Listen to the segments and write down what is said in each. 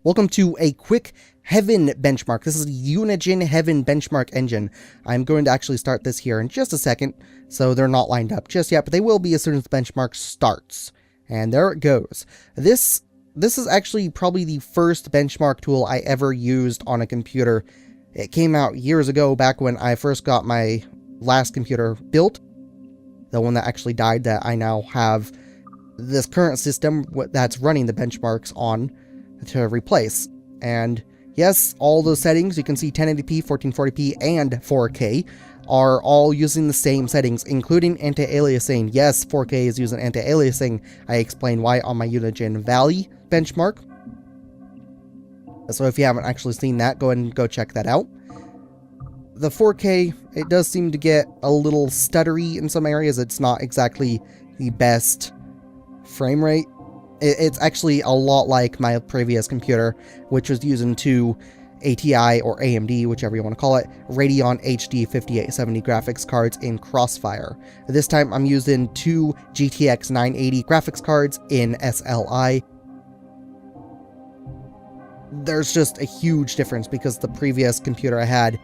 Welcome to a quick Heaven benchmark. This is the Unigine Heaven benchmark engine. I'm going to actually start this here in just a second, so they're not lined up just yet, but they will be as soon as the benchmark starts. And there it goes. This is actually probably the first benchmark tool I ever used on a computer. It came out years ago, back when I first got my last computer built, the one that actually died that I now have this current system that's running the benchmarks on to replace. And yes, all those settings, you can see 1080p, 1440p, and 4K are all using the same settings, including anti-aliasing. Yes, 4K is using anti-aliasing. I explain why on my Unigine Valley benchmark. So if you haven't actually seen that, go ahead and go check that out. The 4K, it does seem to get a little stuttery in some areas. It's not exactly the best frame rate. It's actually a lot like my previous computer, which was using two ATI or AMD, whichever you want to call it, Radeon HD 5870 graphics cards in Crossfire. This time I'm using two GTX 980 graphics cards in SLI. There's just a huge difference because the previous computer I had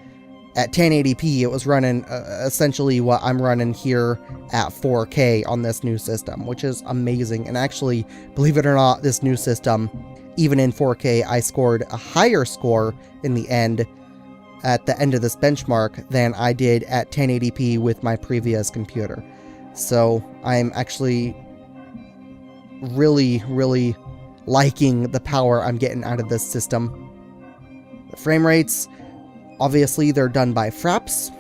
at 1080p, it was running essentially what I'm running here at 4K on this new system, which is amazing. And actually, believe it or not, this new system, even in 4K, I scored a higher score in the end, at the end of this benchmark, than I did at 1080p with my previous computer. So I'm actually really liking the power I'm getting out of this system. The frame rates, obviously, they're done by Fraps.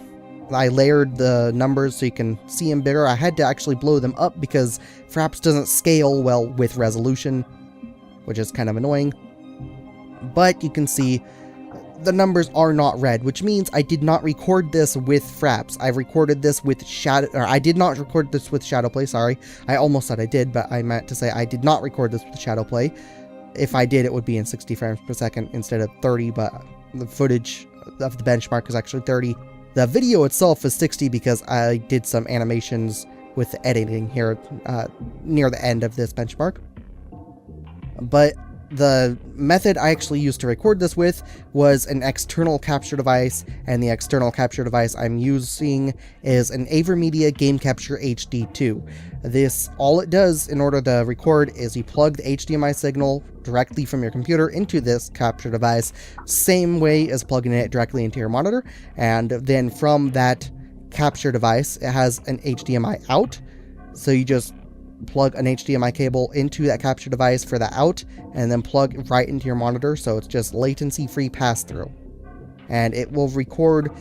I layered the numbers so you can see them bigger. I had to actually blow them up because Fraps doesn't scale well with resolution, which is kind of annoying. But you can see the numbers are not red, which means I did not record this with Fraps. I recorded this with I did not record this with Shadowplay, sorry. I almost said I did, but I meant to say I did not record this with Shadowplay. If I did, it would be in 60 frames per second instead of 30, but the footage of the benchmark is actually 30. The video itself is 60 because I did some animations with the editing here near the end of this benchmark. But the method I actually used to record this with was an external capture device, and the external capture device I'm using is an AVerMedia Game Capture HD2. This, all it does in order to record is you plug the HDMI signal directly from your computer into this capture device, same way as plugging it directly into your monitor, and then from that capture device, it has an HDMI out, so you just plug an HDMI cable into that capture device for the out, and then plug right into your monitor, so it's just latency-free pass-through. And it will record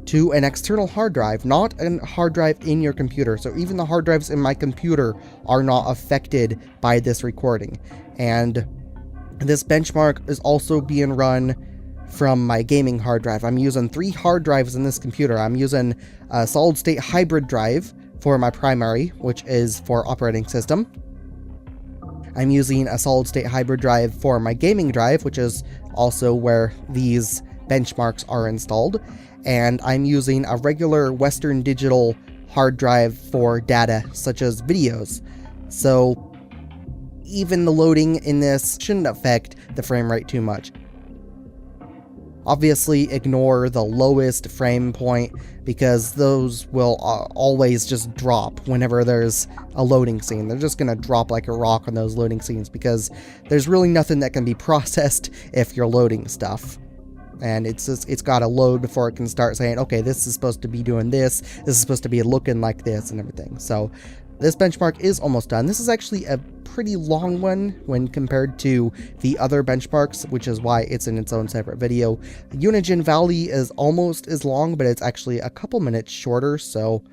to an external hard drive, not a hard drive in your computer. So even the hard drives in my computer are not affected by this recording. And this benchmark is also being run from my gaming hard drive. I'm using 3 hard drives in this computer. I'm using a solid-state hybrid drive for my primary, which is for operating system. I'm using a solid-state hybrid drive for my gaming drive, which is also where these benchmarks are installed. And I'm using a regular Western Digital hard drive for data, such as videos. So even the loading in this shouldn't affect the frame rate too much. Obviously, ignore the lowest frame point because those will always just drop whenever there's a loading scene. They're just going to drop like a rock on those loading scenes because there's really nothing that can be processed if you're loading stuff. And it's got to load before it can start saying, okay, this is supposed to be doing this is supposed to be looking like this and everything. So this benchmark is almost done. This is actually a pretty long one when compared to the other benchmarks, which is why it's in its own separate video. Unigine Valley is almost as long, but it's actually a couple minutes shorter, so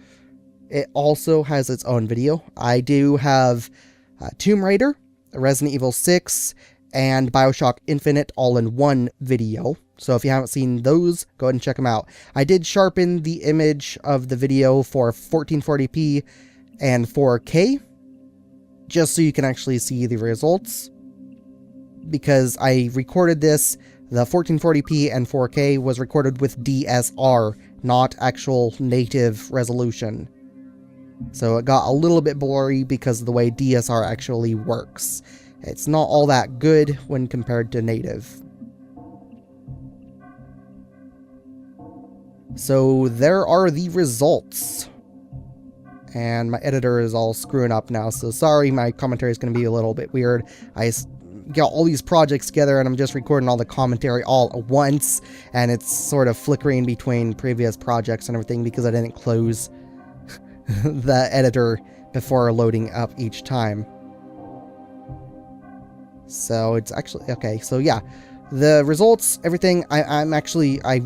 it also has its own video. I do have Tomb Raider, Resident Evil 6, and BioShock Infinite all in one video. So if you haven't seen those, go ahead and check them out. I did sharpen the image of the video for 1440p and 4K, just so you can actually see the results. Because I recorded this, the 1440p and 4K was recorded with DSR, not actual native resolution. So it got a little bit blurry because of the way DSR actually works. It's not all that good when compared to native. So there are the results. And my editor is all screwing up now, so sorry, my commentary is going to be a little bit weird. I got all these projects together and I'm just recording all the commentary all at once, and it's sort of flickering between previous projects and everything because I didn't close the editor before loading up each time. So it's actually okay. So yeah, the results, everything, I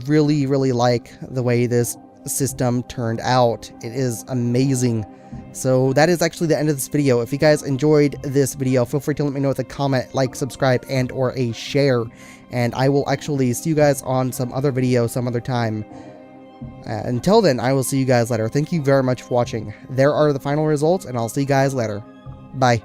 really like the way this system turned out. It is amazing. So that is actually the end of this video. If you guys enjoyed this video, feel free to let me know with a comment, like, subscribe, and or a share, and I will actually see you guys on some other video some other time. Until then, I will see you guys later. Thank you very much for watching. There are the final results, and I'll see you guys later. Bye.